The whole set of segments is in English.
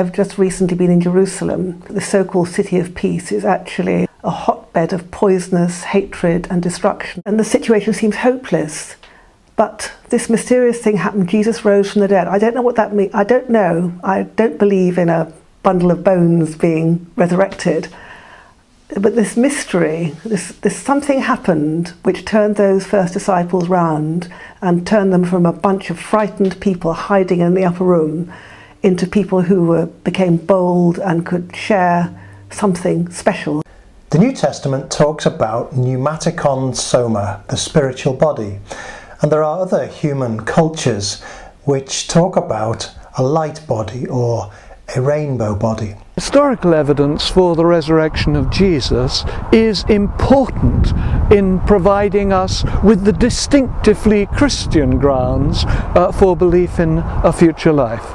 have just recently been in Jerusalem. The so-called City of Peace is actually a hotbed of poisonous hatred and destruction. And the situation seems hopeless. But this mysterious thing happened. Jesus rose from the dead. I don't know what that means. I don't know. I don't believe in a bundle of bones being resurrected. But this mystery, this something happened which turned those first disciples round and turned them from a bunch of frightened people hiding in the upper room into people who became bold and could share something special. The New Testament talks about pneumatikon soma, the spiritual body. And there are other human cultures which talk about a light body or a rainbow body. Historical evidence for the resurrection of Jesus is important in providing us with the distinctively Christian grounds for belief in a future life.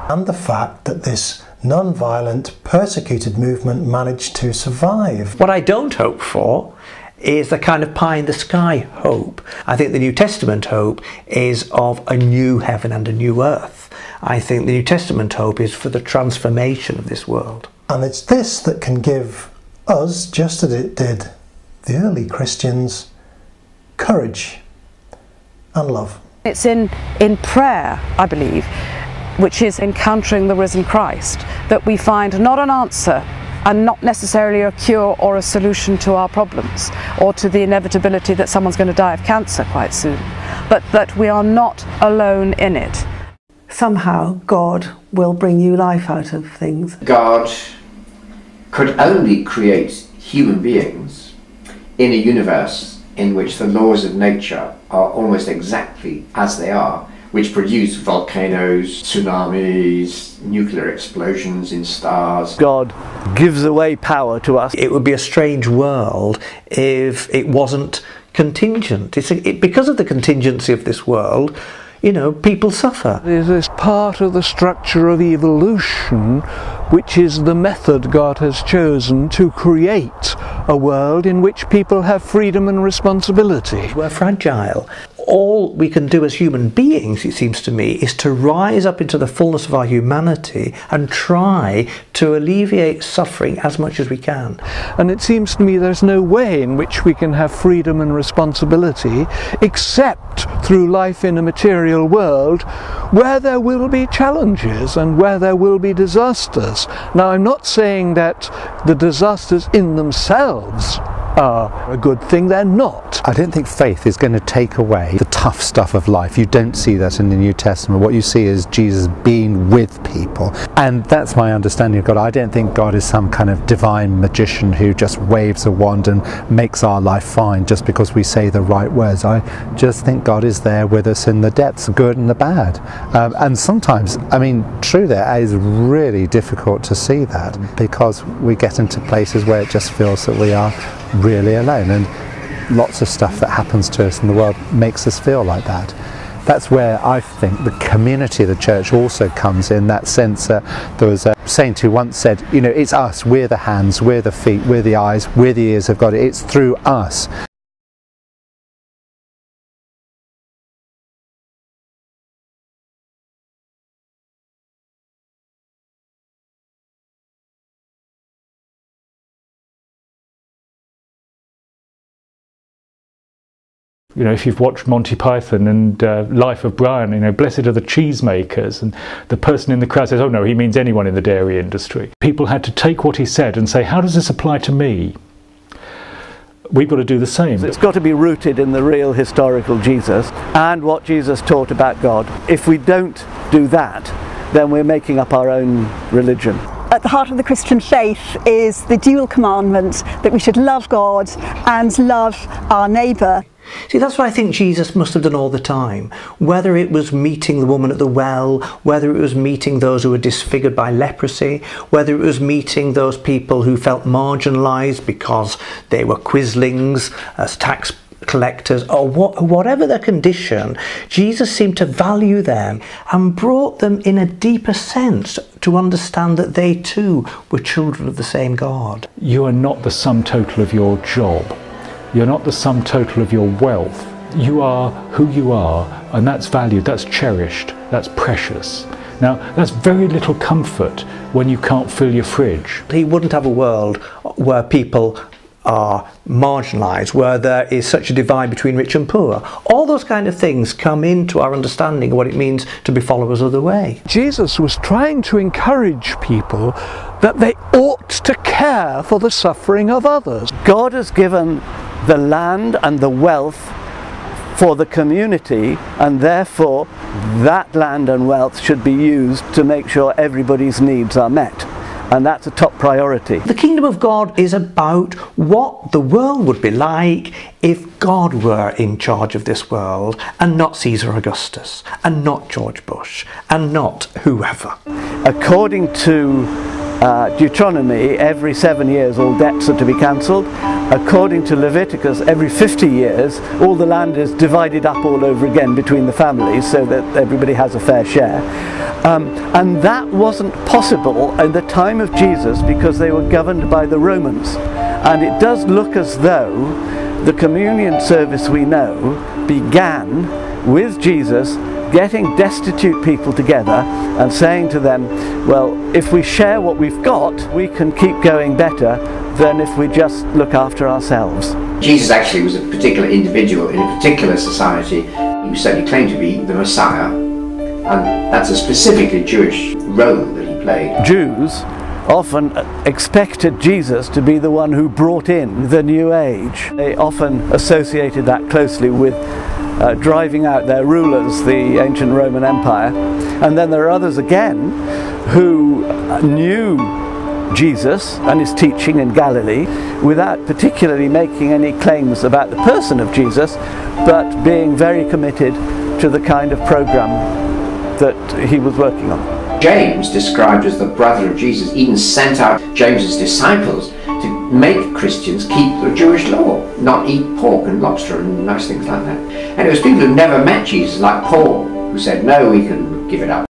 And the fact that this non-violent, persecuted movement managed to survive. What I don't hope for is the kind of pie-in-the-sky hope. I think the New Testament hope is of a new heaven and a new earth. I think the New Testament hope is for the transformation of this world. And it's this that can give us, just as it did the early Christians, courage and love. It's in prayer, I believe, which is encountering the risen Christ, that we find not an answer and not necessarily a cure or a solution to our problems or to the inevitability that someone's going to die of cancer quite soon, but that we are not alone in it. Somehow God will bring new life out of things. God could only create human beings in a universe in which the laws of nature are almost exactly as they are, which produce volcanoes, tsunamis, nuclear explosions in stars. God gives away power to us. It would be a strange world if it wasn't contingent. Because of the contingency of this world, you know, people suffer. It is part of the structure of evolution, which is the method God has chosen to create a world in which people have freedom and responsibility. We're fragile. All we can do as human beings, it seems to me, is to rise up into the fullness of our humanity and try to alleviate suffering as much as we can. And it seems to me there's no way in which we can have freedom and responsibility except through life in a material world where there will be challenges and where there will be disasters. Now, I'm not saying that the disasters in themselves are a good thing. They're not. I don't think faith is going to take away the tough stuff of life. You don't see that in the New Testament. What you see is Jesus being with people, and that's my understanding of God. I don't think God is some kind of divine magician who just waves a wand and makes our life fine just because we say the right words. I just think God is there with us in the depths, the good and the bad. And sometimes, I mean, true, that is really difficult to see that because we get into places where it just feels that we are really alone, and lots of stuff that happens to us in the world makes us feel like that. That's where I think the community of the church also comes in, that sense that there was a saint who once said, you know, it's us, we're the hands, we're the feet, we're the eyes, we're the ears of God, it's through us. You know, if you've watched Monty Python and Life of Brian, you know, blessed are the cheesemakers, and the person in the crowd says, oh no, he means anyone in the dairy industry. People had to take what he said and say, how does this apply to me? We've got to do the same. It's got to be rooted in the real historical Jesus and what Jesus taught about God. If we don't do that, then we're making up our own religion. At the heart of the Christian faith is the dual commandment that we should love God and love our neighbour. See, that's what I think Jesus must have done all the time. Whether it was meeting the woman at the well, whether it was meeting those who were disfigured by leprosy, whether it was meeting those people who felt marginalised because they were quislings as tax collectors, or whatever their condition, Jesus seemed to value them and brought them in a deeper sense to understand that they too were children of the same God. You are not the sum total of your job. You're not the sum total of your wealth. You are who you are, and that's valued, that's cherished, that's precious. Now, that's very little comfort when you can't fill your fridge. He wouldn't have a world where people are marginalised, where there is such a divide between rich and poor. All those kind of things come into our understanding of what it means to be followers of the way. Jesus was trying to encourage people that they ought to care for the suffering of others. God has given the land and the wealth for the community, and therefore that land and wealth should be used to make sure everybody's needs are met. And that's a top priority. The kingdom of God is about what the world would be like if God were in charge of this world, and not Caesar Augustus, and not George Bush, and not whoever. According to Deuteronomy, every 7 years all debts are to be cancelled. According to Leviticus, every 50 years all the land is divided up all over again between the families so that everybody has a fair share. And that wasn't possible in the time of Jesus because they were governed by the Romans. And it does look as though the communion service we know began with Jesus getting destitute people together and saying to them, well, if we share what we've got, we can keep going better than if we just look after ourselves. Jesus actually was a particular individual in a particular society. He certainly claimed to be the Messiah, and that's a specifically Jewish role that he played. Jews often expected Jesus to be the one who brought in the new age. They often associated that closely with driving out their rulers, the ancient Roman Empire. And then there are others again who knew Jesus and his teaching in Galilee without particularly making any claims about the person of Jesus, but being very committed to the kind of program that he was working on. James, described as the brother of Jesus, even sent out James's disciples to make Christians keep the Jewish law, not eat pork and lobster and nice things like that. And it was people who never met Jesus, like Paul, who said, no, we can give it up.